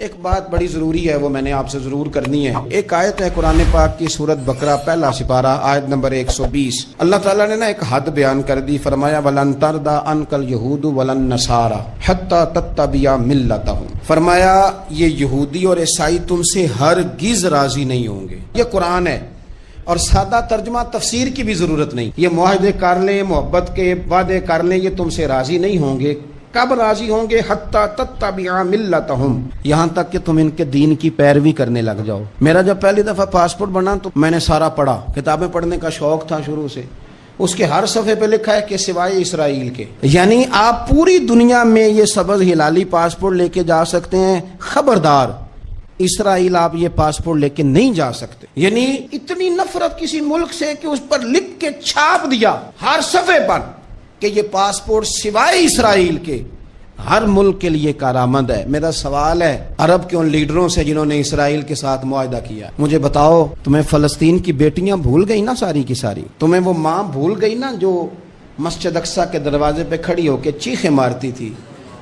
ایک بات بڑی ضروری ہے، وہ میں نے آپ سے ضرور کرنی ہے۔ ایک آیت ہے قرآن پاک کی سورت بقرہ پہلا سپارہ آیت نمبر 120۔ اللہ تعالیٰ نے ایک حد بیان کر دی، فرمایا وَلَن تَرْضَىٰ عَنْكَ الْيَهُودُ وَلَا النَّصَارَىٰ حَتَّىٰ تَتَّبِعَ مِلَّتَهُمْ۔ فرمایا یہ یہودی اور عیسائی تم سے ہرگز راضی نہیں ہوں گے۔ یہ قرآن ہے اور سادہ ترجمہ تفسیر کی بھی ضرورت نہیں۔ یہ معاہدے کر لیں، محبت کے وعدے کر لیں، یہ تم سے راضی نہیں ہوں گے۔ کب راضی ہوں گے؟ حتی تتبع ملتہم، یہاں تک کہ تم ان کے دین کی پیروی کرنے لگ جاؤ۔ میرا جب پہلی دفعہ پاسپورٹ بنا تو میں نے سارا پڑھا، کتابیں پڑھنے کا شوق تھا شروع سے۔ اس کے ہر صفحے پہ لکھا ہے کہ سوائے اسرائیل کے، یعنی آپ پوری دنیا میں یہ سبز ہلالی پاسپورٹ لے کے جا سکتے ہیں، خبردار اسرائیل آپ یہ پاسپورٹ لے کے نہیں جا سکتے۔ یعنی اتنی نفرت کسی ملک سے کہ اس پر لکھ کے چھاپ دیا ہر صفحے پر کہ یہ پاسپورٹ سوائے اسرائیل کے ہر ملک کے لیے کارآمد ہے۔ میرا سوال ہے عرب کے ان لیڈروں سے جنہوں نے اسرائیل کے ساتھ معاہدہ کیا، مجھے بتاؤ تمہیں فلسطین کی بیٹیاں بھول گئی نا ساری کی ساری؟ تمہیں وہ ماں بھول گئی نا جو مسجد اقصیٰ کے دروازے پہ کھڑی ہو کے چیخیں مارتی تھی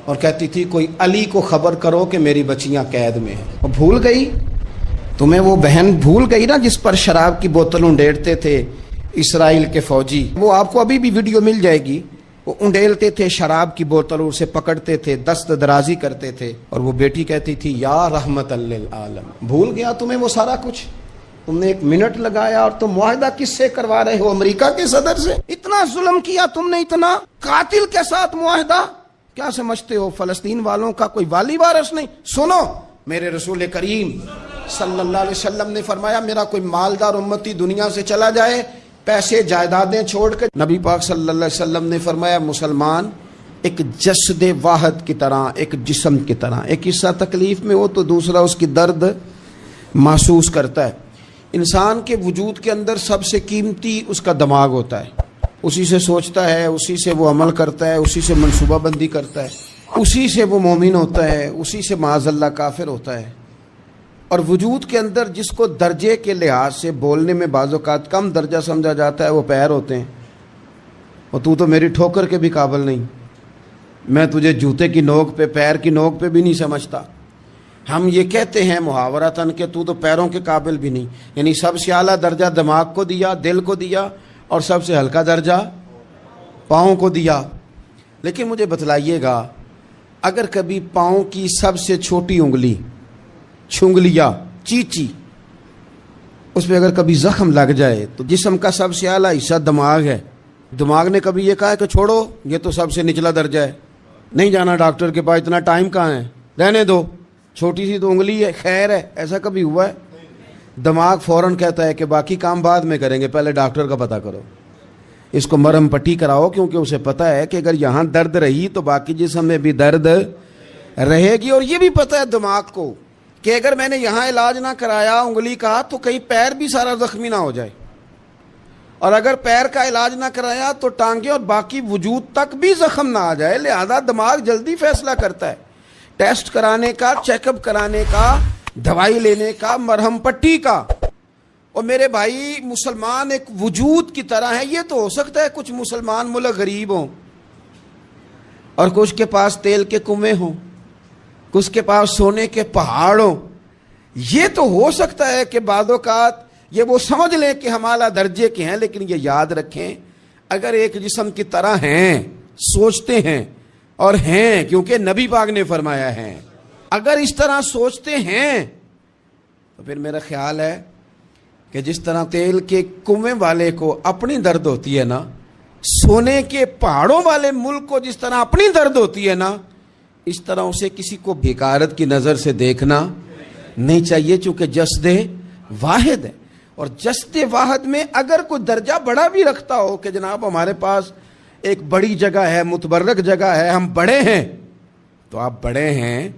اور کہتی تھی کوئی علی کو خبر کرو کہ میری بچیاں قید میں ہیں؟ وہ بھول گئی؟ تمہیں وہ بہن بھول گئی نا جس پر شراب کی بوتل انڈیڑتے تھے اسرائیل کے فوجی؟ وہ آپ کو ابھی بھی ویڈیو مل جائے گی، وہ انڈیلتے تھے شراب کی بوتل، اسے پکڑتے تھے، دست درازی کرتے تھے، اور وہ بیٹی کہتی تھی یا رحمت للعالم۔ بھول گیا تمہیں وہ سارا کچھ؟ تم نے 1 منٹ لگایا اور تم معاہدہ کس سے کروا رہے ہو؟ امریکہ کے صدر سے؟ اتنا ظلم کیا تم نے، اتنا قاتل کے ساتھ معاہدہ؟ کیا سمجھتے ہو فلسطین والوں کا کوئی والی وارث نہیں؟ سنو، میرے رسول کریم صلی اللہ علیہ وسلم نے فرمایا میرا کوئی مالدار امتی دنیا سے چلا جائے، پیسے جائیدادیں چھوڑ کے، نبی پاک صلی اللہ علیہ وسلم نے فرمایا مسلمان ایک جسد واحد کی طرح، ایک جسم کی طرح، ایک حصہ تکلیف میں ہو تو دوسرا اس کی درد محسوس کرتا ہے۔ انسان کے وجود کے اندر سب سے قیمتی اس کا دماغ ہوتا ہے، اسی سے سوچتا ہے، اسی سے وہ عمل کرتا ہے، اسی سے منصوبہ بندی کرتا ہے، اسی سے وہ مومن ہوتا ہے، اسی سے معاذ اللہ کافر ہوتا ہے۔ اور وجود کے اندر جس کو درجے کے لحاظ سے بولنے میں بعض اوقات کم درجہ سمجھا جاتا ہے وہ پیر ہوتے ہیں۔ اور تو میری ٹھوکر کے بھی قابل نہیں، میں تجھے جوتے کی نوک پہ، پیر کی نوک پہ بھی نہیں سمجھتا۔ ہم یہ کہتے ہیں محاورتاً کہ تو پیروں کے قابل بھی نہیں، یعنی سب سے اعلیٰ درجہ دماغ کو دیا، دل کو دیا، اور سب سے ہلکا درجہ پاؤں کو دیا۔ لیکن مجھے بتلائیے گا اگر کبھی پاؤں کی سب سے چھوٹی انگلی، چھنگلیا، چیچی، اس پہ اگر کبھی زخم لگ جائے تو جسم کا سب سے اعلیٰ حصہ دماغ ہے، دماغ نے کبھی یہ کہا ہے کہ چھوڑو یہ تو سب سے نچلا درجہ ہے، نہیں جانا ڈاکٹر کے پاس، اتنا ٹائم کہاں ہے، رہنے دو، چھوٹی سی تو انگلی ہے، خیر ہے؟ ایسا کبھی ہوا ہے؟ دماغ فوراً کہتا ہے کہ باقی کام بعد میں کریں گے، پہلے ڈاکٹر کا پتہ کرو، اس کو مرہم پٹی کراؤ، کیونکہ اسے پتہ ہے کہ اگر یہاں درد رہی تو باقی جسم میں بھی درد رہے گی۔ اور یہ بھی پتہ ہے دماغ کو کہ اگر میں نے یہاں علاج نہ کرایا انگلی کا تو کہیں پیر بھی سارا زخمی نہ ہو جائے، اور اگر پیر کا علاج نہ کرایا تو ٹانگیں اور باقی وجود تک بھی زخم نہ آ جائے۔ لہذا دماغ جلدی فیصلہ کرتا ہے، ٹیسٹ کرانے کا، چیک اپ کرانے کا، دوائی لینے کا، مرہم پٹی کا۔ اور میرے بھائی مسلمان ایک وجود کی طرح ہے، یہ تو ہو سکتا ہے کچھ مسلمان ملک غریب ہوں اور کچھ کے پاس تیل کے کنویں ہوں، کچھ کے پاس سونے کے پہاڑ ہوں، یہ تو ہو سکتا ہے کہ بعض اوقات یہ وہ سمجھ لیں کہ ہم اعلیٰ درجے کے ہیں، لیکن یہ یاد رکھیں اگر ایک جسم کی طرح ہیں، سوچتے ہیں اور ہیں، کیونکہ نبی پاک نے فرمایا ہے، اگر اس طرح سوچتے ہیں تو پھر میرا خیال ہے کہ جس طرح تیل کے کنویں والے کو اپنی درد ہوتی ہے نا، سونے کے پہاڑوں والے ملک کو جس طرح اپنی درد ہوتی ہے نا، اس طرح اسے کسی کو بھیکارت کی نظر سے دیکھنا نہیں چاہیے، چونکہ جسد واحد ہے۔ اور جسد واحد میں اگر کوئی درجہ بڑا بھی رکھتا ہو کہ جناب ہمارے پاس ایک بڑی جگہ ہے، متبرک جگہ ہے، ہم بڑے ہیں، تو آپ بڑے ہیں،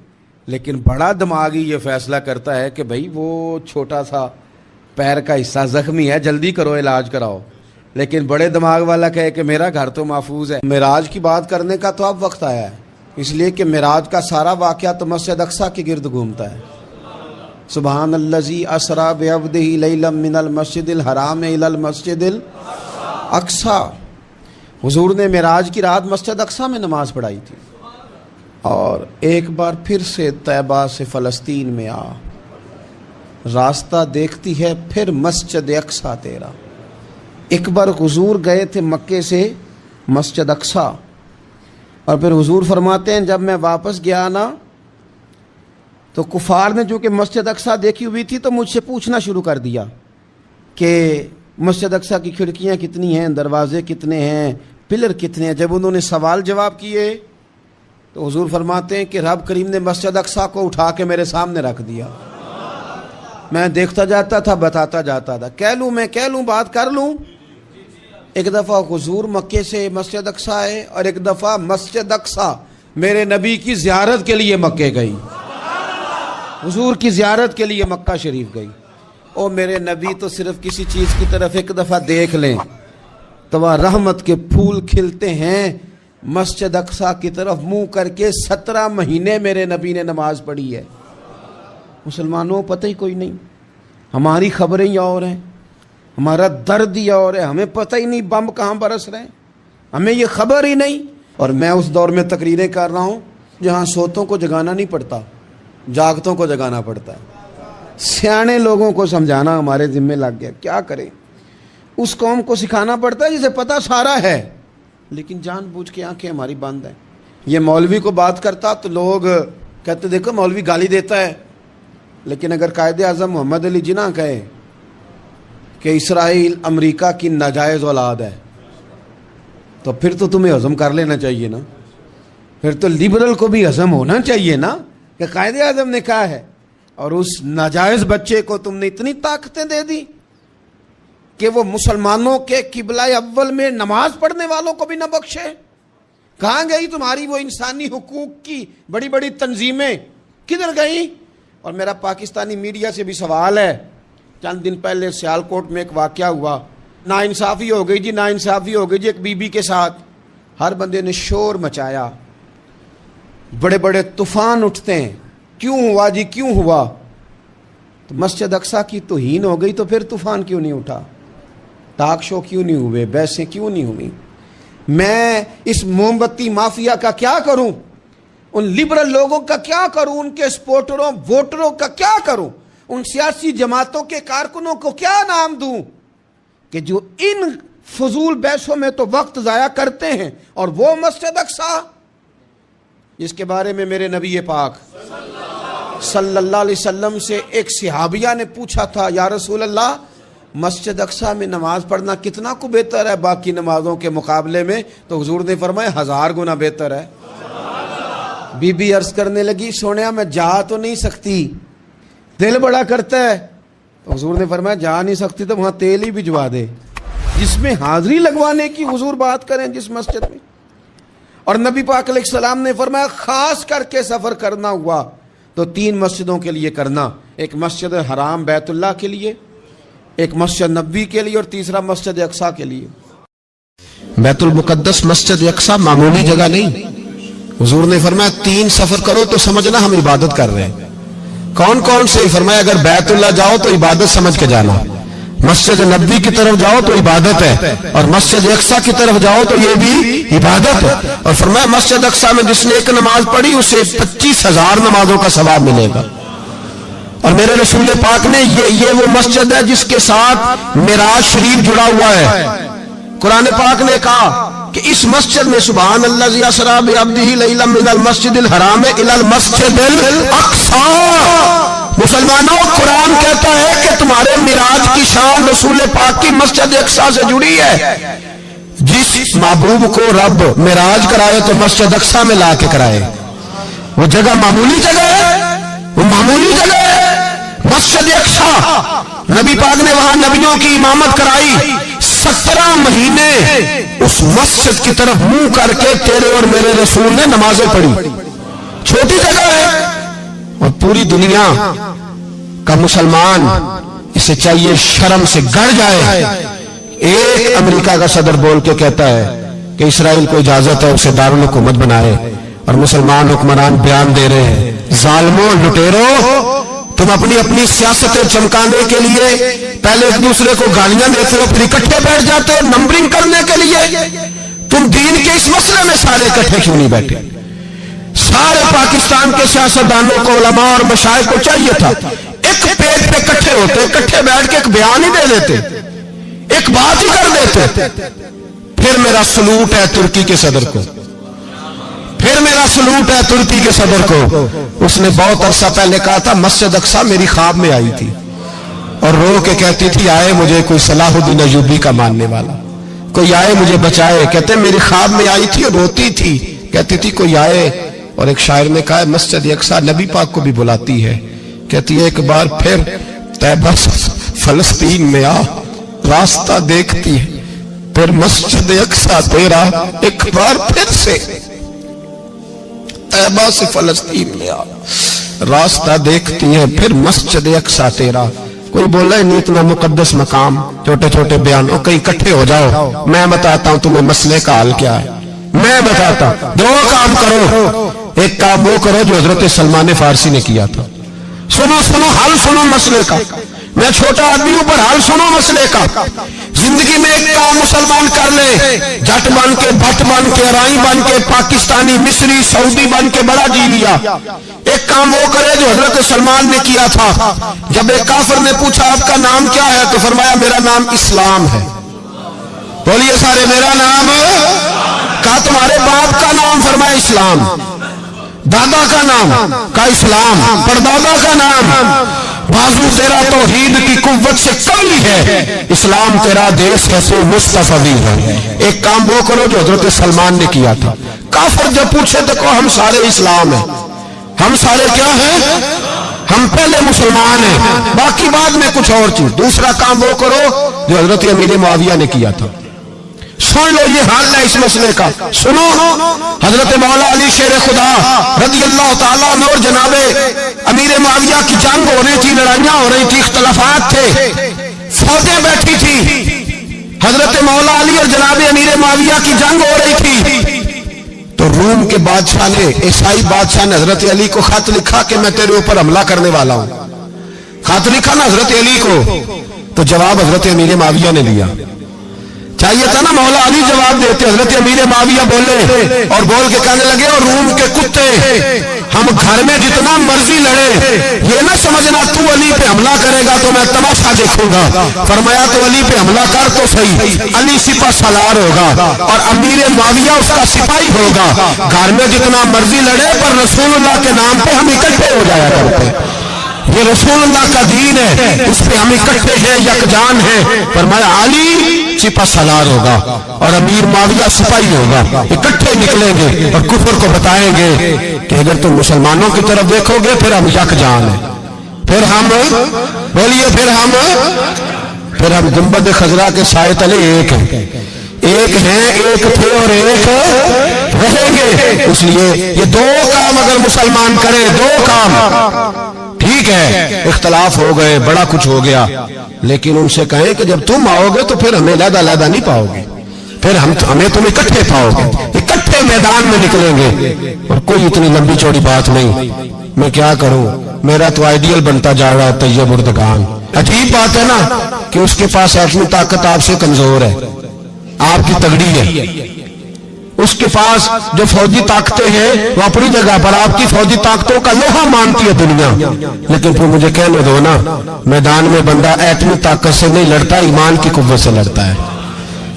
لیکن بڑا دماغی یہ فیصلہ کرتا ہے کہ بھائی وہ چھوٹا سا پیر کا حصہ زخمی ہے، جلدی کرو علاج کراؤ، لیکن بڑے دماغ والا کہے کہ میرا گھر تو محفوظ ہے۔ معراج کی بات کرنے کا تو اب وقت آیا ہے، اس لیے کہ معراج کا سارا واقعہ تو مسجد اقصیٰ کے گرد گھومتا ہے۔ سبحان الذی اسریٰ بعبدہ لیلا من المسجد الحرام الی المسجد الاقصیٰ، حضور نے معراج کی رات مسجد اقصیٰ میں نماز پڑھائی تھی۔ اور ایک بار پھر سے طیبہ سے فلسطین میں آ، راستہ دیکھتی ہے پھر مسجد اقصیٰ تیرا۔ ایک بار حضور گئے تھے مکے سے مسجد اقصیٰ، اور پھر حضور فرماتے ہیں جب میں واپس گیا نا تو کفار نے جو کہ مسجد اقصیٰ دیکھی ہوئی تھی تو مجھ سے پوچھنا شروع کر دیا کہ مسجد اقصیٰ کی کھڑکیاں کتنی ہیں، دروازے کتنے ہیں، پلر کتنے ہیں۔ جب انہوں نے سوال جواب کیے تو حضور فرماتے ہیں کہ رب کریم نے مسجد اقصیٰ کو اٹھا کے میرے سامنے رکھ دیا۔ میں دیکھتا جاتا تھا، بتاتا جاتا تھا، کہہ لوں بات کر لوں۔ ایک دفعہ حضور مکے سے مسجد اقصیٰ آئے اور ایک دفعہ مسجد اقصیٰ میرے نبی کی زیارت کے لیے مکے گئی، حضور کی زیارت کے لیے مکہ شریف گئی۔ او میرے نبی تو صرف کسی چیز کی طرف ایک دفعہ دیکھ لیں تو وہاں رحمت کے پھول کھلتے ہیں۔ مسجد اقصیٰ کی طرف منہ کر کے 17 مہینے میرے نبی نے نماز پڑھی ہے۔ مسلمانوں پتہ ہی کوئی نہیں، ہماری خبریں ہی اور ہیں، ہمارا درد ہی اور ہے، ہمیں پتہ ہی نہیں بم کہاں برس رہے ہیں، ہمیں یہ خبر ہی نہیں۔ اور میں اس دور میں تقریریں کر رہا ہوں جہاں سوتوں کو جگانا نہیں پڑتا، جاگتوں کو جگانا پڑتا ہے۔ سیانے لوگوں کو سمجھانا ہمارے ذمہ لگ گیا، کیا کریں؟ اس قوم کو سکھانا پڑتا ہے جسے پتہ سارا ہے لیکن جان بوجھ کے آنکھیں ہماری بند ہیں۔ یہ مولوی کو بات کرتا تو لوگ کہتے دیکھو مولوی گالی دیتا ہے، لیکن اگر قائد اعظم محمد علی جناح کہے کہ اسرائیل امریکہ کی ناجائز اولاد ہے تو پھر تو تمہیں ہضم کر لینا چاہیے نا، پھر تو لبرل کو بھی ہضم ہونا چاہیے نا کہ قائد اعظم نے کہا ہے، اور اس ناجائز بچے کو تم نے اتنی طاقتیں دے دی کہ وہ مسلمانوں کے قبلہ اول میں نماز پڑھنے والوں کو بھی نہ بخشے۔ کہاں گئی تمہاری وہ انسانی حقوق کی بڑی بڑی تنظیمیں، کدھر گئی؟ اور میرا پاکستانی میڈیا سے بھی سوال ہے، چند دن پہلے سیالکوٹ میں ایک واقعہ ہوا، ناانصافی ہو گئی جی، ناانصافی ہو گئی جی ایک بی بی کے ساتھ۔ ہر بندے نے شور مچایا، بڑے بڑے طوفان اٹھتے ہیں، کیوں ہوا جی کیوں ہوا؟ تو مسجد اقصیٰ کی توہین ہو گئی تو پھر طوفان کیوں نہیں اٹھا؟ ٹاک شو کیوں نہیں ہوئے؟ بحثیں کیوں نہیں ہوئی؟ میں اس موم بتی مافیا کا کیا کروں؟ ان لبرل لوگوں کا کیا کروں؟ ان کے سپورٹروں ووٹروں کا کیا کروں؟ ان سیاسی جماعتوں کے کارکنوں کو کیا نام دوں کہ جو ان فضول بحثوں میں تو وقت ضائع کرتے ہیں، اور وہ مسجد اقصیٰ جس کے بارے میں میرے نبی پاک صلی اللہ علیہ وسلم سے ایک صحابیہ نے پوچھا تھا، یا رسول اللہ مسجد اقصیٰ میں نماز پڑھنا کتنا کو بہتر ہے باقی نمازوں کے مقابلے میں؟ تو حضور نے فرمایا 1000 گنا بہتر ہے۔ بی بی عرض کرنے لگی، سونیا میں جا تو نہیں سکتی، دل بڑا کرتا ہے۔ تو حضور نے فرمایا جا نہیں سکتی تو وہاں تیل ہی بھجوا دے، جس میں حاضری لگوانے کی حضور بات کریں جس مسجد میں۔ اور نبی پاک علیہ السلام نے فرمایا خاص کر کے سفر کرنا ہوا تو 3 مسجدوں کے لیے کرنا، ایک مسجد حرام بیت اللہ کے لیے، ایک مسجد نبوی کے لیے، اور تیسرا مسجد اقصیٰ کے لیے۔ بیت المقدس مسجد اقصیٰ معمولی جگہ نہیں، حضور نے فرمایا 3 سفر کرو تو سمجھنا ہم عبادت کر رہے ہیں۔ کون کون سے؟ فرمایا اگر بیت اللہ جاؤ تو عبادت سمجھ کے جانا، مسجد نبوی کی طرف جاؤ تو عبادت ہے، اور مسجد اقصیٰ کی طرف جاؤ تو یہ بھی عبادت ہے۔ اور فرمایا مسجد اقصیٰ میں جس نے ایک نماز پڑھی اسے 25,000 نمازوں کا ثواب ملے گا۔ اور میرے رسول پاک نے یہ وہ مسجد ہے جس کے ساتھ معراج شریف جڑا ہوا ہے۔ قرآن پاک نے کہا کہ اس مسجد میں سبحان الذی اسری بعبدہ لیلا من المسجد الحرام الی المسجد الاقصی۔ مسلمانوں قرآن کہتا ہے کہ تمہارے معراج کی شان رسول پاک کی مسجد اقصیٰ سے جڑی ہے۔ جس محبوب کو رب معراج کرائے تو مسجد اقصیٰ میں لا کے کرائے۔ وہ جگہ معمولی جگہ ہے، وہ معمولی جگہ ہے مسجد اقصیٰ۔ نبی پاک نے وہاں نبیوں کی امامت کرائی، 17 مہینے اس مسجد کی طرف منہ کر کے تیرے اور میرے رسول نے نمازیں پڑھی۔ چھوٹی جگہ ہے، اور پوری دنیا کا مسلمان اسے چاہیے شرم سے گڑ جائے۔ ایک امریکہ کا صدر بول کے کہتا ہے کہ اسرائیل کو اجازت ہے اسے دارالحکومت بنائے، اور مسلمان حکمران بیان دے رہے ہیں ظالموں لٹیرو، تم اپنی سیاستیں چمکانے کے لیے پہلے ایک دوسرے کو گالیاں دیتے ہو، پھر اکٹھے بیٹھ جاتے ہو نمبرنگ کرنے کے لیے۔ تم دین کے اس مسئلے میں سارے اکٹھے کیوں نہیں بیٹھے؟ سارے پاکستان کے سیاستدانوں کو، علماء اور مشائخ کو چاہیے تھا ایک پیج پہ اکٹھے ہوتے، اکٹھے بیٹھ کے ایک بیان ہی دے دیتے، ایک بات ہی کر دیتے. پھر میرا سلوٹ ہے ترکی کے صدر کو، پھر میرا سلوٹ ہے ترکی کے صدر کو. اس نے بہت عرصہ پہلے کہا تھا مسجد اقصی میری خواب میں آئی تھی اور رو کے کہتی تھی آئے مجھے کوئی صلاح الدین ایوبی کا ماننے والا، کوئی آئے مجھے بچائے. کہتے میری خواب میں آئی تھی اور روتی تھی، کہتی تھی کوئی آئے. اور ایک شاعر نے کہا مسجد اقصی نبی پاک کو بھی بلاتی ہے، کہتی ہے ایک بار پھر طیبہ فلسطین میں آ، راستہ دیکھتی ہے پھر مسجد اقصی تیرا، ایک بار پھر سے طیبہ سے فلسطین میں آ، راستہ دیکھتی ہے پھر مسجد اقصی تیرا. کوئی بولا ہے نہیں اتنا مقدس مقام، چھوٹے چھوٹے بیانوں کہیں اکٹھے ہو جاؤ، میں بتاتا ہوں تمہیں مسئلے کا حل کیا ہے. میں بتاتا ہوں دو کام کرو. ایک کام وہ کرو جو حضرت سلمان فارسی نے کیا تھا، سنو سنو حل سنو مسئلے کا. میں چھوٹا آدمی ہوں پر حل سنو مسئلے کا. زندگی میں ایک کام مسلمان کر لے، جٹ بن کے، بٹ بن کے، رائی بن کے، پاکستانی، مصری، سعودی بن کے بڑا جی لیا. ایک کام وہ کرے جو حضرت سلمان نے کیا تھا. جب ایک کافر نے پوچھا آپ کا نام کیا ہے تو فرمایا میرا نام اسلام ہے. بولیے سارے میرا نام. کہا تمہارے باپ کا نام؟ فرمایا اسلام. دادا کا نام؟ کہا اسلام. پردادا کا نام؟ بازو تیرا توحید کی قوت سے کمی ہے، اسلام تیرا دیس ہے تو مصطفی ہے. ایک کام وہ کرو جو حضرت سلمان نے کیا تھا. کافر جب پوچھے تو کہو ہم سارے اسلام ہیں، ہم سارے کیا ہیں؟ ہم پہلے مسلمان ہیں، باقی بعد میں کچھ اور چیز. دوسرا کام وہ کرو جو حضرت امیر معاویہ نے کیا تھا. سن لو یہ حال ہے اس مسئلے کا. سنو حضرت مولا علی شیر خدا رضی اللہ تعالیٰ عنہ اور جناب امیر معاویہ کی جنگ ہو رہی تھی، لڑائیاں ہو رہی تھی، اختلافات تھے، فوجیں بیٹھی تھی. حضرت مولا علی اور جناب امیر معاویہ کی جنگ ہو رہی تھی تو روم کے بادشاہ نے، عیسائی بادشاہ نے حضرت علی کو خط لکھا کہ میں تیرے اوپر حملہ کرنے والا ہوں. خط لکھا نا حضرت علی کو، تو جواب حضرت امیر معاویہ نے دیا. چاہیے تھا نا مولا علی جواب دیتے، حضرت امیر معاویہ بولے اور بول کے کہنے لگے اور روم کے کتے ہم گھر میں جتنا مرضی لڑے، یہ نہ سمجھنا تو علی پہ حملہ کرے گا تو میں تماشا دیکھوں گا. فرمایا تو علی پہ حملہ کر تو صحیح، علی سپہ سالار ہوگا اور امیر معاویہ اس کا سپاہی ہوگا. گھر میں جتنا مرضی لڑے پر رسول اللہ کے نام پہ ہم اکٹھے ہو جایا کرتے. یہ رسول اللہ کا دین ہے، اس پہ ہم اکٹھے ہیں، یکجان ہیں. فرمایا علی سپہ سالار ہوگا اور امیر معاویہ سپاہی ہوگا، اکٹھے نکلیں گے اور کفر کو بتائیں گے کہ اگر تم مسلمانوں کی طرف دیکھو گے پھر ہم یکجان ہیں. پھر ہم بولیے پھر ہم گنبد خضرا کے سائے تلے ایک ہیں، ایک ہیں، ایک تھے اور ایک رہیں گے. اس لیے یہ دو کام اگر مسلمان کرے، دو کام ٹھیک ہے، اختلاف ہو گئے، بڑا کچھ ہو گیا، لیکن ان سے کہیں کہ جب تم آؤ گے تو پھر ہمیں علیحدہ علیحدہ نہیں پاؤ گے، پھر ہمیں تم اکٹھے پاؤ گے، اکٹھے میدان میں نکلیں گے. اور کوئی اتنی لمبی چوڑی بات نہیں. میں کیا کروں، میرا تو آئیڈیل بنتا جا رہا ہے طیب اردگان. عجیب بات ہے نا کہ اس کے پاس ایٹمی طاقت آپ سے کمزور ہے، آپ کی تگڑی ہے. اس کے پاس جو فوجی طاقتیں ہیں وہ اپنی جگہ پر، آپ کی فوجی طاقتوں کا لوہا مانتی ہے دنیا. لیکن پھر مجھے کہنے دو نا، میدان میں بندہ ایٹمی طاقت سے نہیں لڑتا، ایمان کی قوت سے لڑتا ہے.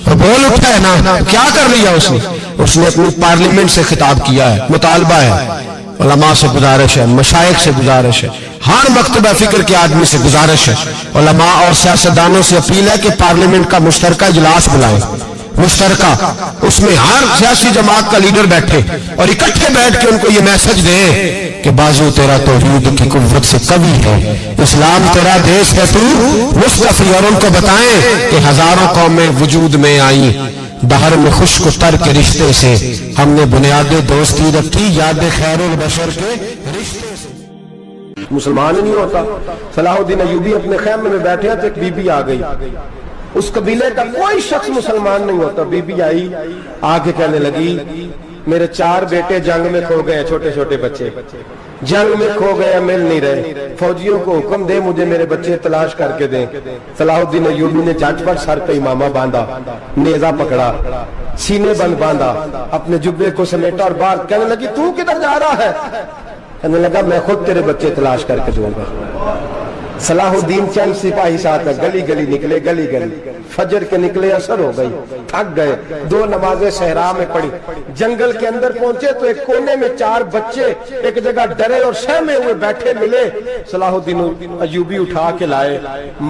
اور بول اٹھا ہے نا، کیا کر لیا اس نے اپنی پارلیمنٹ سے خطاب کیا ہے، مطالبہ ہے، علماء سے گزارش ہے، مشائخ سے گزارش ہے، ہر مکتبہ فکر کے آدمی سے گزارش ہے، علماء اور سیاستدانوں سے اپیل ہے کہ پارلیمنٹ کا مشترکہ اجلاس بلائیں، مشترکہ. اس میں ہر سیاسی جماعت کا لیڈر بیٹھے اور اکٹھے بیٹھ کے ان کو یہ میسج دے کہ بازو تیرا توحید کی قوت سے قوی ہے، اسلام تیرا دیس ہے تو مصطفی. اور ان کو بتائیں کہ ہزاروں قومیں وجود میں آئیں، دہر میں خشک و تر کے رشتے سے ہم نے بنیاد دوستی رکھی، یاد خیر البشر کے رشتے سے. مسلمان ہی نہیں ہوتا. صلاح الدین ایوبی اپنے خیمے میں بیٹھے تھے، ایک بی بی آ گئی، اس قبیلے کا کوئی شخص مسلمان نہیں ہوتا. بی بی آئی، آ کے کہنے لگی میرے 4 بیٹے جنگ میں کھو گئے, چھوٹے چھوٹے بچے جنگ میں کھو گئے, مل نہیں رہے. فوجیوں کو حکم دے مجھے میرے بچے تلاش کر کے دیں. صلاح الدین ایوبی نے جھٹ پر سر پہ امامہ باندھا, نیزہ پکڑا, سینے بند باندھا, اپنے جبے کو سمیٹا اور باہر کہنے لگی تو کدھر جا رہا ہے؟ کہنے لگا میں خود تیرے بچے تلاش کر کے دوں گا. صلاح الدین چند سپاہی ساتھ گلی گلی نکلے, گلی گلی فجر کے نکلے, اثر ہو گئی, تھک گئے, 2 نمازیں صحرا میں پڑھی. جنگل کے اندر پہنچے تو ایک کونے میں 4 بچے ایک جگہ ڈرے اور سہمے ہوئے بیٹھے ملے. صلاح الدین ایوبی اٹھا کے لائے,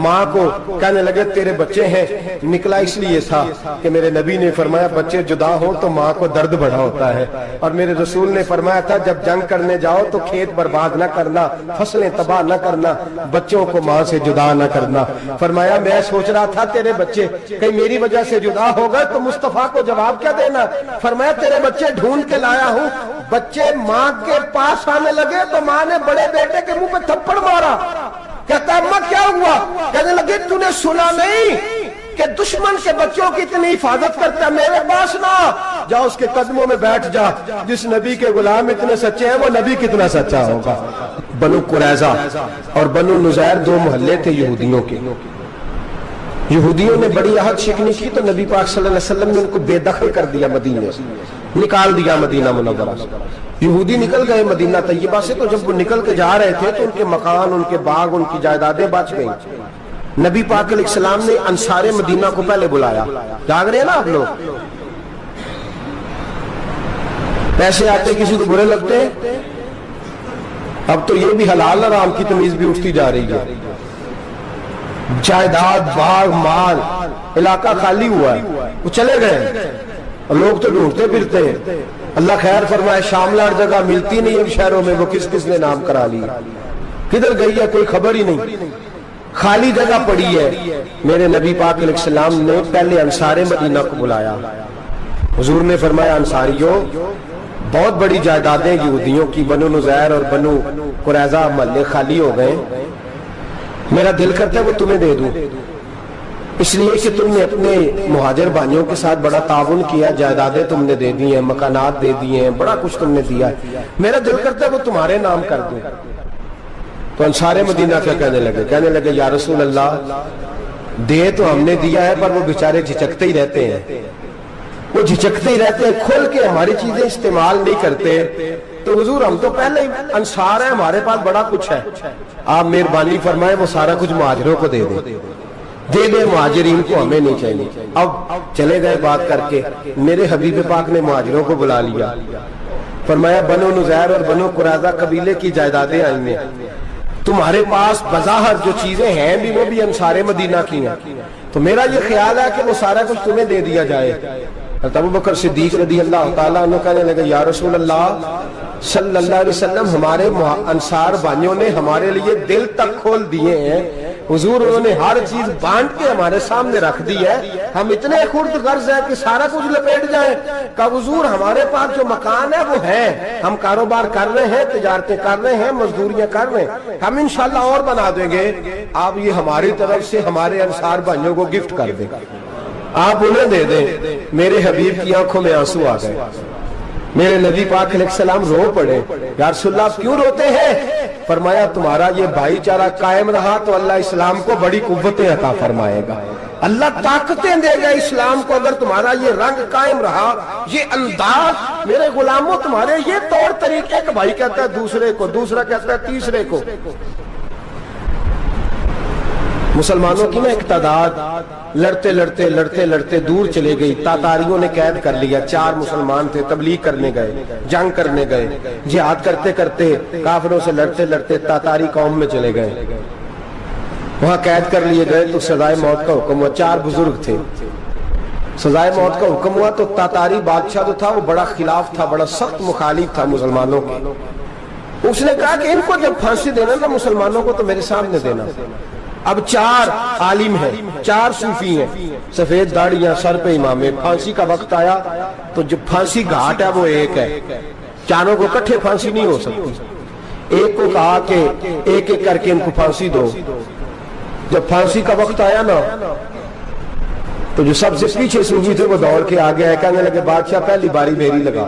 ماں کو کہنے لگے تیرے بچے ہیں. نکلا اس لیے تھا کہ میرے نبی نے فرمایا بچے جدا ہو تو ماں کو درد بڑا ہوتا ہے, اور میرے رسول نے فرمایا تھا جب جنگ کرنے جاؤ تو کھیت برباد نہ کرنا, فصلیں تباہ نہ کرنا, بچوں کو ماں سے جدا نہ کرنا. فرمایا میں سوچ رہا تھا تیرے بچے کہیں میری وجہ سے جدا ہو گئے تو مصطفیٰ کو جواب کیا دینا. فرمایا تیرے بچے ڈھونڈ کے لایا ہوں. بچے ماں کے پاس آنے لگے تو ماں نے بڑے بیٹے کے منہ پہ تھپڑ مارا. کہتا اماں کیا ہوا؟ کہنے لگے تو نے سنا نہیں کہ دشمن کے بچوں کی اتنی حفاظت کرتا ہے, میرے پاس نہ جا, اس کے قدموں میں بیٹھ جا. جس نبی کے غلام اتنے سچے ہیں وہ نبی کتنا سچا ہوگا. بنو قریظہ اور بنو نذیر 2 محلے تھے یہودیوں کے. یہودیوں نے بڑی عہد شکنی کی تو نبی پاک صلی اللہ علیہ وسلم نے ان کو بے دخل کر دیا, مدینے سے نکال دیا, مدینہ منورہ سے. یہودی نکل گئے مدینہ طیبہ سے, تو جب وہ نکل کے جا رہے تھے تو ان کے مکان, ان کے باغ, ان کی جائیدادیں بچ گئیں. نبی پاک علیہ السلام نے انصار مدینہ کو پہلے بلایا. جاگ رہے ہیں نا آپ لوگ؟ پیسے آتے کسی کو برے لگتے, اب تو یہ بھی حلال حرام کی تمیز بھی اٹھتی جا رہی ہے. جائیداد, باغ, مال, علاقہ خالی ہوا ہے, وہ چلے گئے, اور لوگ تو ڈھونڈتے پھرتے ہیں. اللہ خیر فرمائے, شاملہ جگہ ملتی نہیں ان شہروں میں, وہ کس کس نے نام کرا لی, کدھر گئی ہے کوئی خبر ہی نہیں, خالی جگہ پڑی ہے. میرے نبی پاک علیہ السلام نے پہلے انصار مدینہ کو بلایا. حضور نے فرمایا انصاریوں بہت بڑی جائیدادیں یہودیوں کی, بنو نذیر اور بنو قریظہ محلے خالی ہو گئے, میرا دل کرتا ہے وہ تمہیں دے دوں, اس لیے کہ تم نے اپنے مہاجر بھائیوں کے ساتھ بڑا تعاون کیا, جائیدادیں تم نے دے دی ہیں, مکانات دے دیے ہیں, بڑا کچھ تم نے دیا, میرا دل کرتا ہے وہ تمہارے نام کر دوں. تو انصار مدینہ کیا کہنے لگے یا رسول اللہ دے تو ہم نے دیا ہے پر وہ بیچارے جھچکتے ہی رہتے ہیں, وہ جھچکتے ہی رہتے ہیں, کھول کے ہماری چیزیں استعمال نہیں کرتے. تو حضور ہم تو پہلے انصار ہیں, ہمارے پاس بڑا کچھ ہے, آپ مہربانی فرمائے وہ سارا کچھ مہاجروں کو دے دے, مہاجرین کو ہمیں نہیں چاہیے. اب چلے گئے بات کر کے, میرے حبیب پاک نے مہاجروں کو بلا لیا. فرمایا بنو نذیر اور بنو قریظہ قبیلے کی جائیدادیں آئی ہیں, تمہارے پاس بظاہر جو چیزیں ہیں بھی وہ بھی انصار مدینہ کی ہیں, تو میرا یہ خیال ہے کہ وہ سارا کچھ تمہیں دے دیا جائے. ابو بکر صدیق رضی اللہ تعالیٰ عنہ کہنے لگے یا رسول اللہ صلی اللہ علیہ وسلم ہمارے انصار بھائیوں نے ہمارے لیے دل تک کھول دیے ہیں, حضور انہوں نے ہر چیز بانٹ کے ہمارے سامنے رکھ دی ہے, ہم اتنے خرد غرض ہیں کہ سارا کچھ لپیٹ جائیں. کہ حضور ہمارے پاس جو مکان ہے وہ ہے, ہم کاروبار کر رہے ہیں, تجارتیں کر رہے ہیں, مزدوریاں کر رہے ہیں, ہم انشاءاللہ اور بنا دیں گے, آپ یہ ہماری طرف سے ہمارے انصار بھائیوں کو گفٹ کر دیں, آپ انہیں دے دیں. میرے حبیب کی آنکھوں میں آنسو آ گئے, میرے نبی پاک علیہ السلام رو پڑے. یا رسول اللہ آپ کیوں روتے ہیں؟ فرمایا تمہارا یہ بھائی چارہ قائم رہا تو اللہ اسلام کو بڑی قوتیں عطا فرمائے گا, اللہ طاقتیں دے گا اسلام کو, اگر تمہارا یہ رنگ قائم رہا, یہ انداز. میرے غلاموں تمہارے یہ طور طریقے, ایک بھائی کہتا ہے دوسرے کو, دوسرا کہتا ہے تیسرے کو. مسلمانوں کی نا ایک تعداد لڑتے لڑتے لڑتے لڑتے دور چلے گئی. تاتاریوں نے قید کر لیا, 4 مسلمان تھے, تبلیغ کرنے گئے, جنگ کرنے گئے, جہاد کرتے کرتے کافروں سے لڑتے لڑتے تاتاری قوم میں چلے گئے, وہاں قید کر لیے گئے. تو سزائے موت کا حکم ہوا, 4 بزرگ تھے, سزائے موت کا حکم ہوا. تو تاتاری بادشاہ جو تھا وہ بڑا خلاف تھا, بڑا سخت مخالف تھا مسلمانوں کے. اس نے کہا کہ ان کو جب پھانسی دینا نا مسلمانوں کو تو میرے سامنے دینا. اب 4 عالم ہیں, 4 صوفی ہیں, سفید داڑیاں, سر پہ امامے. پھانسی کا وقت آیا تو جو پھانسی گھاٹ ہے وہ ایک ہے, چاروں کو کٹھے پھانسی نہیں ہو سکتی. ایک کو کہا کہ ایک ایک کر کے ان کو پھانسی دو. جب پھانسی کا وقت آیا نا تو جو سب سے پیچھے صوفی تھے وہ دوڑ کے آگے آئے, کہنے لگے بادشاہ پہلی باری میری لگا.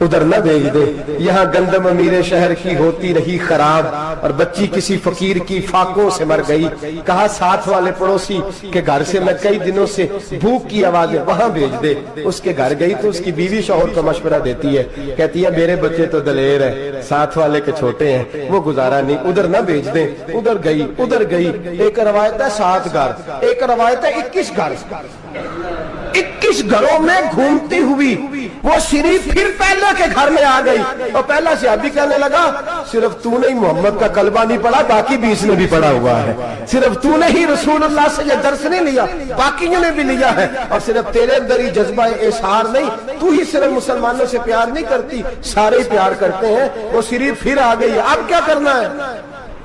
ادھر نہ بھیج دے. یہاں گندم امیر شہر کی ہوتی رہی خراب اور بچی کسی فقیر کی فاقوں سے مر گئی. کہا ساتھ والے پڑوسی کے گھر سے میں کئی دنوں سے بھوک کی آوازیں وہاں بھیج دے. اس کے گھر گئی تو اس کی بیوی شوہر کو مشورہ دیتی ہے, کہتی ہے میرے بچے تو دلیر ہے, ساتھ والے کے چھوٹے ہیں, وہ گزارا نہیں, ادھر نہ بھیج دیں. ادھر گئی. ایک روایت ہے 7 گھر, ایک روایت ہے 21 گھر. 21 گھروں میں گھومتی ہوئی وہ سری پھر پہلے کے گھر میں آ گئی. اور پہلا صحابی کہنے لگا صرف تو نے ہی محمد کا کلمہ نہیں پڑھا, باقی 20 نے بھی پڑھا ہوا ہے. صرف تو نے ہی رسول اللہ سے یہ درس نہیں لیا, باقیوں نے بھی لیا ہے. اور صرف تیرے اندر ہی جذبہ اظہار نہیں, تو ہی صرف مسلمانوں سے پیار نہیں کرتی, سارے ہی پیار کرتے ہیں. وہ سری پھر آ گئی. اب کیا کرنا ہے,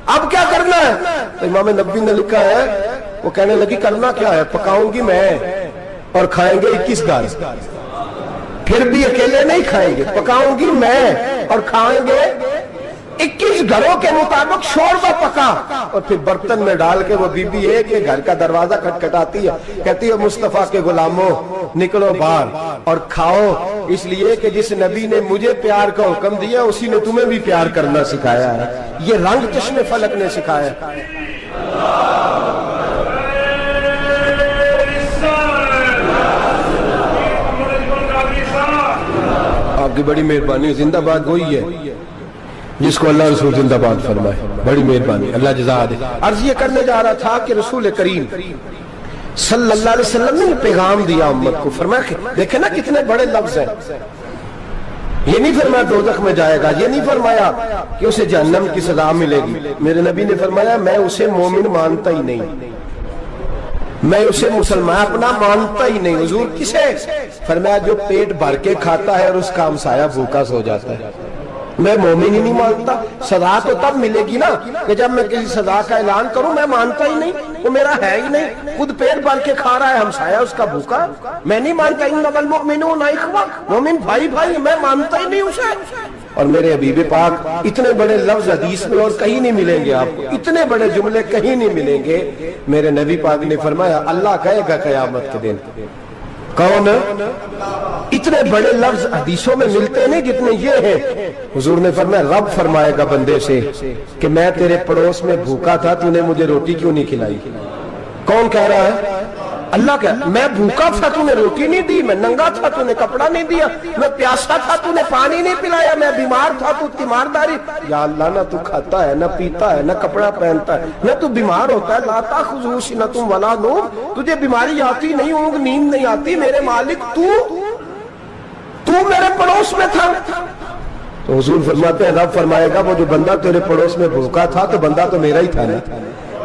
اب کیا کرنا ہے؟ تو امام نبوی نے لکھا ہے, وہ کہنے لگی کرنا کیا ہے, پکاؤں گی میں اور کھائیں گے 21 گھر. پھر بھی اکیلے نہیں کھائیں گے, پکاؤں گی میں اور کھائیں گے 21 گھروں کے مطابق شوربہ پکا. اور پھر برتن میں ڈال کے وہ بی بی ایک ایک گھر کا دروازہ کھٹکھٹاتی ہے, کہتی ہے مصطفیٰ کے غلاموں نکلو باہر اور کھاؤ, اس لیے کہ جس نبی نے مجھے پیار کا حکم دیا اسی نے تمہیں بھی پیار کرنا سکھایا ہے. یہ رنگ چشم فلک نے سکھایا ہے. آپ کی بڑی مہربانی, زندہ باد وہی ہے جس کو اللہ رسول زندہ باد فرمائے, بڑی مہربانی, اللہ جزا دے. عرض یہ کرنے جا رہا تھا کہ رسول کریم صلی اللہ علیہ وسلم نے پیغام دیا امت کو. فرمایا کہ دیکھیں نا کتنے بڑے لفظ ہیں. یہ نہیں فرمایا دوزخ میں جائے گا, یہ نہیں فرمایا کہ اسے جہنم کی سزا ملے گی. میرے نبی نے فرمایا میں اسے مومن مانتا ہی نہیں, میں اسے مسلمان اپنا مانتا ہی نہیں. حضور کسے؟ فرمایا جو پیٹ بھر کے کھاتا ہے اور اس کا ہمسایہ بھوکا سو جاتا ہے. میں مومن ہی نہیں مانتا. سزا تو تب ملے گی نا کہ جب میں کسی سزا کا اعلان کروں. میں مانتا ہی نہیں, وہ میرا ہے ہی نہیں. خود پیٹ بھر کے کھا رہا ہے, ہمسایہ اس کا بھوکا, میں نہیں مانتا. انما المؤمنون اخوہ, مومن بھائی بھائی, میں مانتا ہی نہیں اسے. اور میرے حبیب پاک اتنے بڑے لفظ حدیث میں اور کہیں نہیں ملیں گے آپ کو, اتنے بڑے جملے کہیں نہیں ملیں گے. میرے نبی پاک نے فرمایا اللہ کہے گا قیامت کے دن, کون؟ اتنے بڑے لفظ حدیثوں میں ملتے نہیں جتنے یہ ہیں. حضور نے فرمایا رب فرمائے گا بندے سے کہ میں تیرے پڑوس میں بھوکا تھا, تو نے مجھے روٹی کیوں نہیں کھلائی؟ کون کہہ رہا ہے؟ اللہ کہہ, میں بھوکا تھا تو نے روٹی نہیں دی, میں ننگا تھا تو نے کپڑا نہیں دیا, میں پیاسا تھا تو نے پانی نہیں پلایا, میں بیمار تھا تو تیمارداری. یا اللہ نہ تو کھاتا ہے, نہ پیتا ہے, نہ کپڑا پہنتا ہے, نہ تو بیمار ہوتا ہے. لا تاخذہ سنۃ ولا نوم, تجھے بیماری آتی نہیں, اونگ نیند نہیں آتی. میرے مالک تو میرے پڑوس میں تھا. تو حضور فرماتے ہیں رب فرمائے گا وہ جو بندہ تیرے پڑوس میں بھوکا تھا تو بندہ تو میرا ہی تھا نا,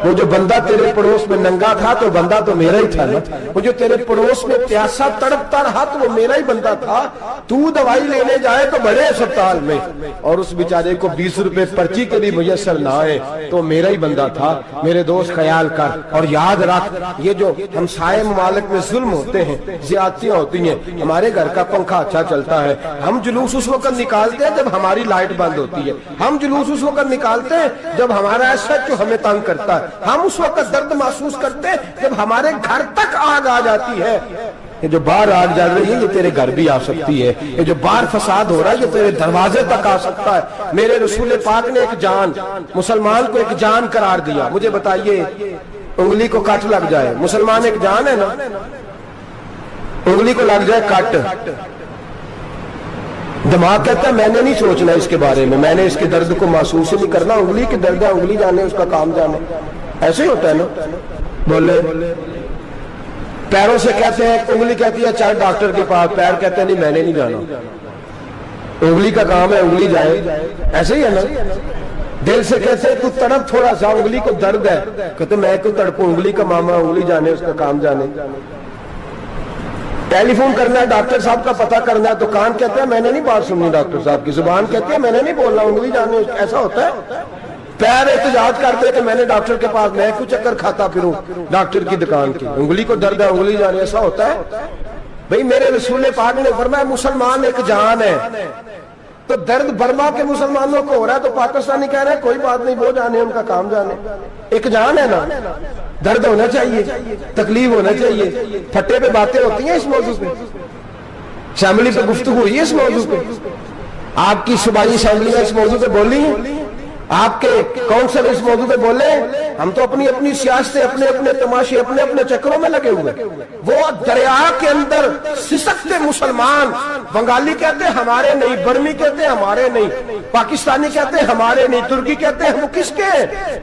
وہ جو بندہ تیرے پڑوس میں ننگا تھا تو بندہ تو میرا ہی تھا نا, وہ جو تیرے پڑوس میں پیاسا تڑپتا رہا تو وہ میرا ہی بندہ تھا. تو دوائی لینے جائے تو بڑے اسپتال میں اور اس بیچارے کو 20 روپے پرچی کے بھی میسر نہ آئے تو میرا ہی بندہ تھا. میرے دوست خیال کر اور یاد رکھ, یہ جو ہمسائے ممالک میں ظلم ہوتے ہیں, زیادتیاں ہوتی ہیں. ہمارے گھر کا پنکھا اچھا چلتا ہے, ہم جلوس اس وقت نکالتے ہیں جب ہماری لائٹ بند ہوتی ہے. ہم جلوس اس وقت نکالتے ہیں جب ہمارا ایسا جو ہمیں تنگ کرتا ہے. ہم اس وقت درد محسوس کرتے ہیں جب ہمارے گھر تک آگ آ جاتی ہے. یہ جو باہر آگ جل رہی ہے یہ تیرے گھر بھی آ سکتی ہے, یہ جو باہر فساد ہو رہا ہے یہ تیرے دروازے تک آ سکتا ہے. میرے رسول پاک نے ایک جان, مسلمان کو ایک جان قرار دیا. مجھے بتائیے انگلی کو کٹ لگ جائے, مسلمان ایک جان ہے نا, انگلی کو لگ جائے کٹ, دماغ کہتا ہے میں نے نہیں سوچنا اس کے بارے میں نے اس کے درد کو محسوس نہیں کرنا. انگلی کی درد ہے, انگلی جانے, اس کا کام جانے. ایسے ہی ہوتا ہے نا. بولے پیروں سے کہتے ہیں, انگلی کہتی ہے چل ڈاکٹر کے پاس, پیر کہتے ہیں نہیں میں نے نہیں جانا, انگلی کا کام ہے انگلی جائے. ایسے ہی ہے نا. دل سے کہتے ہیں تو تڑپ تھوڑا سا, انگلی کو درد ہے, کہتے میں کو تڑپوں, انگلی کا ماما, انگلی جانے, اس کا کام جانے. ٹیلی فون کرنا ہے, ڈاکٹر صاحب کا پتہ کرنا ہے, تو کان کہتے ہیں میں نے نہیں بات سننی ڈاکٹر صاحب کی, زبان کہتی ہے میں نے نہیں بولنا, انگلی جانے. ایسا ہوتا ہے. پیر احتجاج کرتے کہ میں نے ڈاکٹر کے پاس, میں کیوں چکر کھاتا پھروں ڈاکٹر کی دکان کی, انگلی کو درد ہے انگلی جانے. ایسا ہوتا ہے بھئی. میرے رسول پاک نے فرمایا مسلمان ایک جان ہے. تو درد برما کے مسلمانوں کو ہو رہا ہے تو پاکستانی کہہ رہے ہیں کوئی بات نہیں, وہ جانے, ان کا کام جانے. ایک جان ہے نا, درد ہونا چاہیے, تکلیف ہونا چاہیے. پھٹے پہ باتیں ہوتی ہیں اس موضوع پہ, شاملی پہ گفتگو ہوئی ہے اس موضوع پہ. آپ کی صوبائی اسمبلی میں اس موضوع پہ بولی؟ آپ کے کونسل اس موضوع پہ بولے؟ ہم تو اپنی اپنی سیاستیں، اپنے اپنے تماشے، اپنے اپنے چکروں میں لگے ہوئے۔ وہ دریا کے اندر سسکتے مسلمان، بنگالی کہتے ہیں ہمارے نہیں، برمی کہتے ہیں ہمارے نہیں، پاکستانی کہتے ہیں ہمارے نہیں، ترکی کہتے ہیں، وہ کس کے ہیں؟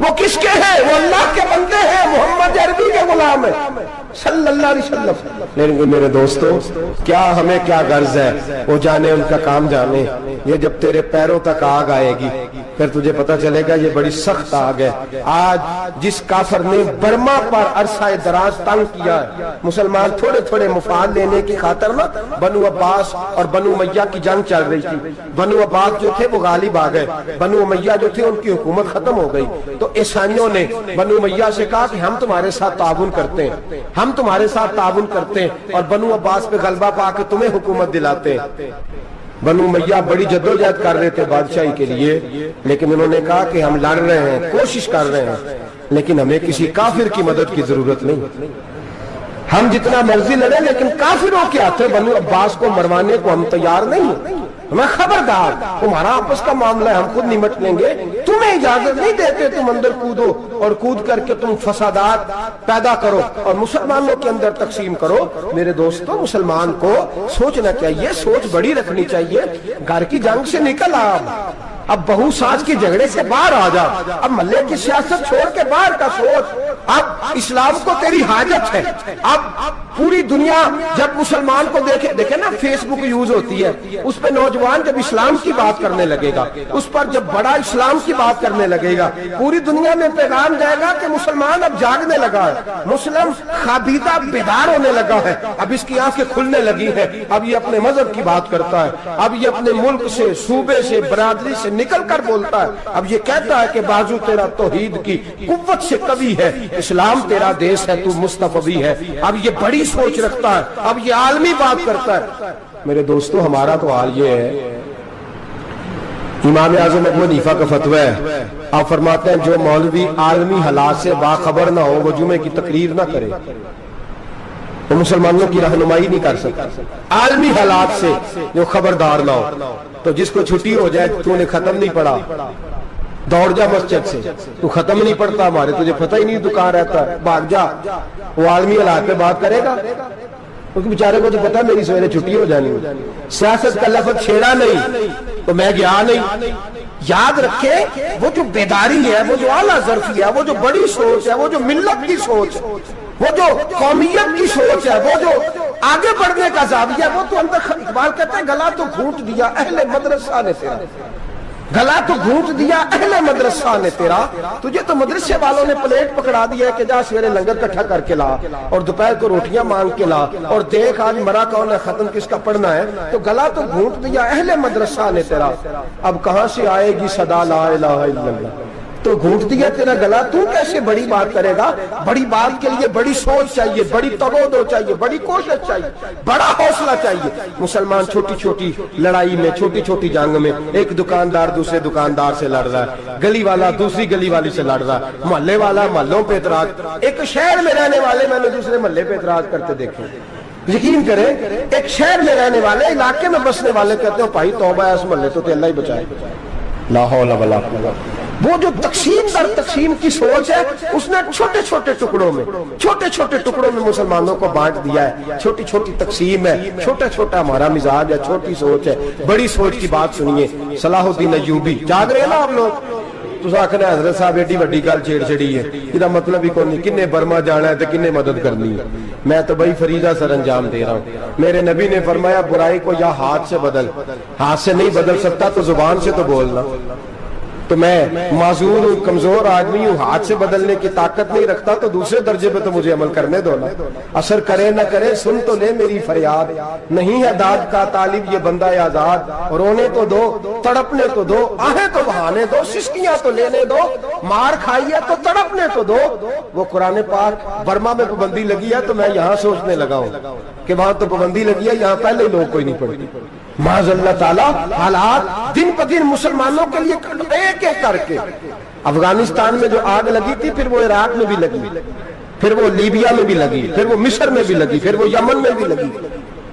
وہ کس کے ہیں؟ وہ اللہ کے بندے ہیں، محمد عربی کے غلام ہیں صلی اللہ علیہ وسلم۔ لیکن میرے دوستو، کیا ہمیں کیا غرض ہے؟ وہ جانے، ان کا کام جانے۔ یہ جب تیرے پیروں تک آگ آئے گی پھر تجھے پتا چلے گا یہ بڑی سخت آگ ہے۔ آج جس کافر نے برما پر عرصہ دراز تنگ کیا ہے، مسلمان تھوڑے تھوڑے مفاد لینے کی خاطر نا بنو عباس اور بنو امیہ کی جنگ چل رہی تھی۔ بنو عباس جو تھے وہ غالب آ گئے، بنو امیہ جو تھے ان کی حکومت ختم ہو گئی۔ تو عیسائیوں نے بنو امیہ سے کہا کہ ہم تمہارے ساتھ تعاون کرتے ہیں، ہم تمہارے ساتھ تعاون کرتے ہیں اور بنو عباس پہ غلبہ پا کے تمہیں حکومت دلاتے ہیں۔ بنو امیہ بڑی جدوجہد کر رہے تھے بادشاہی کے لیے، لیکن انہوں نے کہا کہ ہم لڑ رہے ہیں، کوشش کر رہے ہیں، لیکن ہمیں کسی کافر کی مدد کی ضرورت نہیں۔ ہم جتنا مرضی لڑیں لیکن کافروں کے ہاتھوں بنو عباس کو مروانے کو ہم تیار نہیں ہیں۔ ہمیں خبردار، تمہارا آپس کا معاملہ ہے، ہم خود نمٹ لیں گے، تمہیں اجازت نہیں دیتے تم اندر کودو اور کود کر کے تم فسادات پیدا کرو اور مسلمانوں کے اندر تقسیم کرو۔ میرے دوستو، مسلمان کو سوچنا چاہیے، سوچ بڑی رکھنی چاہیے۔ گھر کی جنگ سے نکل آ، اب بہو ساس کے جھگڑے سے باہر آ جا، اب محلے کی سیاست چھوڑ کے باہر کا سوچ۔ اب اسلام کو تیری حاجت ہے۔ اب پوری دنیا جب مسلمان کو دیکھے نا، فیس بک یوز ہوتی ہے، اس پہ نوجوان جب اسلام کی بات کرنے لگے گا، اس پر جب بڑا اسلام کی بات کرنے لگے گا، پوری دنیا میں پیغام جائے گا کہ مسلمان اب جاگنے لگا ہے، مسلم خابیدہ بیدار ہونے لگا ہے، اب اس کی آنکھیں کھلنے لگی ہیں، اب یہ اپنے مذہب کی بات کرتا ہے، اب یہ اپنے ملک سے، صوبے سے، برادری سے نکل کر بولتا ہے، اب یہ کہتا ہے کہ بازو تیرا توحید کی قوت سے قوی ہے، اسلام تیرا دیس ہے، تو مصطفی ہے۔ اب یہ بڑی سوچ رکھتا ہے، اب یہ عالمی بات کرتا ہے۔ میرے دوستو، ہمارا تو حال یہ ہے، امام اعظم ابو حنیفہ کا فتویٰ ہے، آپ فرماتے ہیں جو مولوی عالمی حالات سے باخبر نہ ہو وہ جمعے کی تقریر نہ کرے، وہ مسلمانوں کی رہنمائی نہیں کر سکتا۔ عالمی حالات سے جو خبردار نہ ہو، تو جس کو چھٹی ہو جائے، تو نے ختم نہیں پڑھا، دوڑ جا مسجد سے، تو ختم نہیں پڑھتا ہمارے، تجھے پتہ ہی نہیں تو کہاں رہتا ہے، بھاگ جا۔ وہ عالمی حالات پہ بات کرے گا، کیونکہ بیچارے کو تو پتا میری سویرے چھٹی ہو جانی۔ سیاست کا لفظ چھیڑا نہیں تو میں گیا نہیں۔ یاد رکھے، وہ جو بیداری ہے، وہ جو اعلیٰ ظرفی ہے، وہ جو بڑی سوچ ہے، وہ جو ملت کی سوچ ہے، وہ جو قومیت کی سوچ ہے، وہ جو آگے بڑھنے کا زاویہ ہے، وہ تو اندر اقبال کہتے ہیں گلا تو گھونٹ دیا اہل مدرسہ نے تیرا، گلا تو گھونٹ دیا اہل مدرسہ نے تیرا، تجھے تو مدرسے والوں نے پلیٹ پکڑا دیا ہے کہ جا سویرے لنگر کٹھا کر کے لا اور دوپہر کو روٹیاں مانگ کے لا اور دیکھ آج مرا کون ہے، ختم کس کا پڑھنا ہے، تو گلا تو گھونٹ دیا اہل مدرسہ نے تیرا، اب کہاں سے آئے گی صدا لا الہ الا اللہ، تو گھونٹ دیا تیرا گلا، تو کیسے بڑی بات کرے گا؟ بڑی بات کے لیے بڑی سوچ چاہیے، بڑی تگودو چاہیے، بڑی کوشش چاہیے، بڑا حوصلہ چاہیے۔ مسلمان چھوٹی چھوٹی لڑائی میں، چھوٹی چھوٹی جنگ میں، ایک دکاندار دوسرے دکاندار سے لڑ رہا ہے، گلی والا دوسری گلی والی سے لڑ رہا ہے، محلے والا محلوں پہ اعتراض، ایک شہر میں رہنے والے میں نے دوسرے محلے پہ اعتراض کرتے دیکھے۔ یقین کریں، ایک شہر میں رہنے والے، علاقے میں بسنے والے کہتے ہیں بھائی توبہ ہے، اس محلے تو اللہ ہی بچائے۔ لا حول ولا قوت۔ وہ جو تقسیم در تقسیم کی سوچ ہے، اس نے چھوٹے چھوٹے ٹکڑوں میں مسلمانوں کو بانٹ دیا ہے، چھوٹی چھوٹی تقسیم ہے، چھوٹا چھوٹا ہمارا مزاج ہے، چھوٹی سوچ ہے۔ بڑی سوچ کی بات سنیے، صلاح الدین ایوبی، جاگ رہے ہیں نا آپ لوگ؟ تو آخر حضرت صاحب ایڈی وڈی گل چھیڑ چھڑی ہے، یہ مطلب ہی کوئی نہیں، کنے برما جانا ہے تو کنے مدد کرنی ہے۔ میں تو بھائی فریضہ سر انجام دے رہا ہوں۔ میرے نبی نے فرمایا برائی کو یا ہاتھ سے بدل، ہاتھ سے نہیں بدل سکتا تو زبان سے تو بولنا۔ تو میں معذور ہوں، کمزور آدمی ہوں، ہاتھ سے بدلنے کی طاقت نہیں رکھتا، تو دوسرے درجے پہ تو مجھے عمل کرنے دو نا۔ اثر کرے نہ کرے سن تو لے میری فریاد، نہیں ہے داد کا طالب یہ بندہ آزاد، رونے تو دو، تڑپنے تو دو، آہیں تو بہانے دو، سسکیاں تو لینے دو، مار کھائی ہے تو تڑپنے تو دو۔ وہ قرآن پاک برما میں پابندی لگی ہے تو میں یہاں سوچنے لگا ہوں کہ وہاں تو پابندی لگی ہے، یہاں پہلے لوگ کوئی نہیں پڑھتی۔ معاذ اللہ تعالیٰ حالات دن پہ دن مسلمانوں کے لیے ایک ایک کر کے، افغانستان میں جو آگ لگی تھی، پھر وہ عراق میں بھی لگی، پھر وہ لیبیا میں بھی لگی، پھر وہ مصر میں بھی لگی، پھر وہ یمن میں بھی لگی۔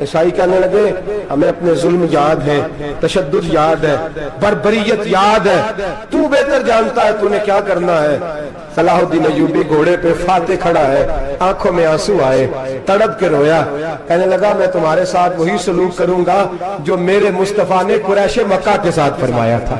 عیسائی کہنے لگے ہمیں اپنے ظلم یاد ہے، تشدد یاد ہے، بربریت یاد ہے، تو بہتر جانتا ہے تو نے کیا کرنا ہے۔ صلاح الدین ایوبی گھوڑے پہ فاتح کھڑا ہے، آنکھوں میں آنسو آئے، تڑپ کے رویا، کہنے لگا میں تمہارے ساتھ وہی سلوک کروں گا جو میرے مصطفیٰ نے قریش مکہ کے ساتھ فرمایا تھا،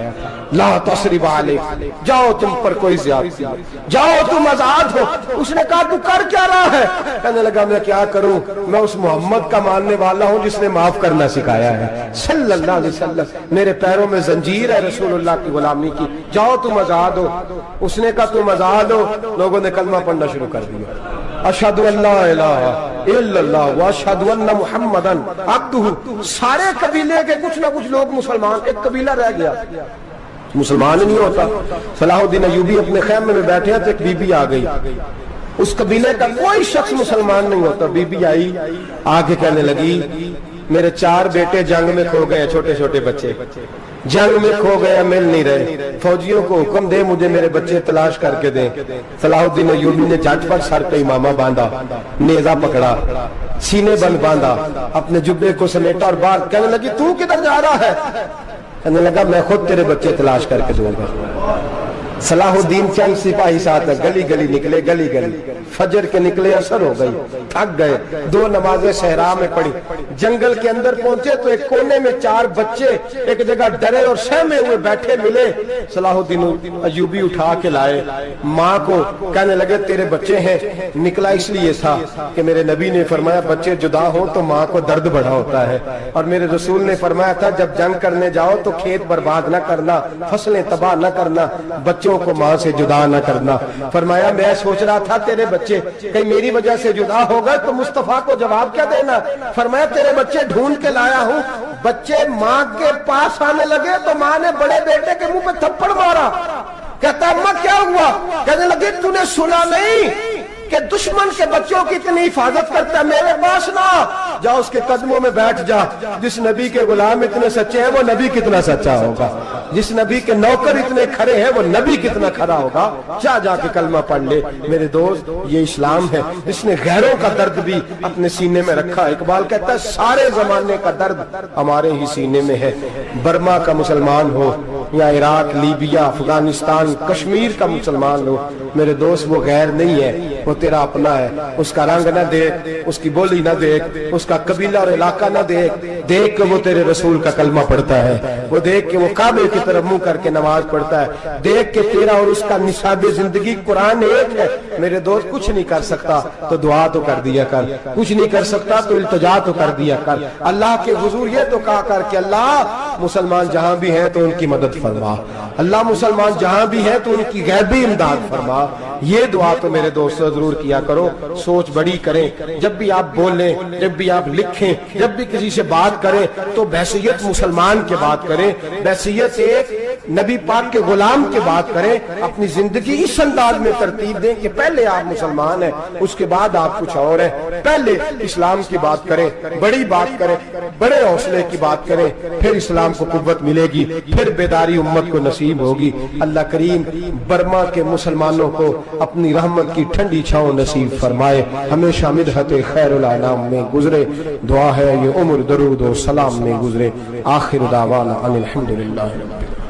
لا تصریب علیک، جاؤ تم پر کوئی زیادتی، جاؤ تم آزاد ہو۔ اس نے کہا تو کر کیا رہا ہے؟ کہنے لگا میں کیا کروں، میں اس محمد کا ماننے والا ہوں جس نے معاف کرنا سکھایا ہے صلی اللہ علیہ وسلم، میرے پیروں میں زنجیر ہے رسول اللہ کی غلامی کی، جاؤ تم آزاد ہو۔ اس نے کہا تم آزاد ہو، لوگوں نے کلمہ پڑھنا شروع کر دیا، اشہد ان لا الہ الا اللہ واشہد ان محمدً عبدہ۔ سارے قبیلے کے کچھ نہ کچھ لوگ مسلمان، ایک قبیلہ رہ گیا مسلمان نہیں ہوتا۔ صلاح الدین ایوبی اپنے خیمے میں بیٹھے ہیں تو ایک بی بی آ گئی، اس قبیلے کا کوئی شخص مسلمان نہیں ہوتا۔ بی بی آئی، آگے کہنے لگی میرے 4 بیٹے جنگ میں کھو گئے، چھوٹے چھوٹے بچے جنگ میں کھو گئے، مل نہیں رہے، فوجیوں کو حکم دے مجھے میرے بچے تلاش کر کے دیں۔ صلاح الدین ایوبی نے جھٹ پٹ سر پہ امامہ باندھا، نیزہ پکڑا، سینے بند باندھا، اپنے جبے کو سمیٹا اور باہر کہنے لگی تو کدھر جا رہا ہے؟ کہنے لگا میں خود تیرے بچے تلاش کر کے دوں گا۔ صلاح الدین چند سپاہی ساتھ گلی گلی نکلے، گلی گلی فجر کے نکلے، اثر ہو گئی، تھک گئے، 2 نمازیں صحرا میں پڑھی، جنگل کے اندر پہنچے تو ایک کونے میں 4 بچے ایک جگہ ڈرے اور سہمے ہوئے بیٹھے ملے۔ صلاح الدین ایوبی اٹھا کے لائے، ماں کو کہنے لگے تیرے بچے ہیں، نکلا اس لیے تھا کہ میرے نبی نے فرمایا بچے جدا ہو تو ماں کو درد بڑا ہوتا ہے، اور میرے رسول نے فرمایا تھا جب جنگ کرنے جاؤ تو کھیت برباد نہ کرنا، فصلیں تباہ نہ کرنا، بچوں کو ماں سے جدا نہ کرنا۔ فرمایا میں سوچ رہا تھا تیرے بچے کہیں میری وجہ سے جدا ہو گئے تو مصطفیٰ کو جواب کیا دینا۔ فرمایا تیرے بچے ڈھونڈ کے لایا ہوں۔ بچے ماں کے پاس آنے لگے تو ماں نے بڑے بیٹے کے منہ پہ تھپڑ مارا، کہتا اماں کیا ہوا؟ کہنے لگے تو نے سنا نہیں کہ دشمن کے بچوں کی اتنی حفاظت کرتا ہے، میرے پاس نہ جا، اس کے قدموں میں بیٹھ جا۔ جس نبی کے غلام اتنے سچے ہیں وہ نبی کتنا سچا ہوگا، جس نبی کے نوکر اتنے کھڑے ہیں وہ نبی کتنا کھڑا ہوگا، جا کے کلمہ پڑھ لے۔ میرے دوست یہ اسلام ہے جس نے غیروں کا درد بھی اپنے سینے میں رکھا۔ اقبال کہتا ہے سارے زمانے کا درد ہمارے ہی سینے میں ہے، برما کا مسلمان ہو یا عراق، لیبیا، افغانستان، کشمیر کا مسلمان ہو، میرے دوست وہ غیر نہیں ہے، وہ تیرا اپنا ہے۔ اس کا رنگ نہ دیکھ، اس کی بولی نہ دیکھ، اس کا قبیلہ اور علاقہ نہ دیکھ، دیکھ کہ وہ تیرے رسول کا کلمہ پڑھتا ہے، وہ دیکھ کہ وہ کعبے کی طرف منہ کر کے نماز پڑھتا ہے، دیکھ کہ تیرا اور اس کا نصاب زندگی قرآن ایک ہے۔ میرے دوست کچھ نہیں کر سکتا تو دعا تو کر دیا کر، کچھ نہیں کر سکتا تو التجا تو کر دیا کر، اللہ کے حضور یہ تو کہا کر کہ اللہ مسلمان جہاں بھی ہیں تو ان کی مدد فرما، اللہ مسلمان جہاں بھی ہیں تو ان کی غیبی امداد فرما۔ یہ دعا تو میرے دوستوں ضرور کیا کرو، سوچ بڑی کریں، جب بھی آپ بولیں، جب بھی آپ لکھیں، جب بھی کسی سے بات کریں تو بحیثیت مسلمان کے بات کریں، بحیثیت ایک نبی پاک کے غلام کے بات کریں، اپنی زندگی اس انداز میں ترتیب دیں کہ پہلے آپ مسلمان ہیں، اس کے بعد آپ کچھ اور ہیں، پہلے اسلام کی بات کریں، بڑی بات کریں، بڑے حوصلے کی بات کریں، پھر اسلام کو قوت ملے گی، پھر بیداری امت کو نصیب ہوگی۔ اللہ کریم برما کے مسلمانوں کو اپنی رحمت کی ٹھنڈی چھاؤں نصیب فرمائے، ہمیشہ مدحت خیر الانام میں گزرے، دعا ہے یہ عمر درود و سلام میں گزرے۔ آخر دعوانا ان الحمدللہ رب العالمین۔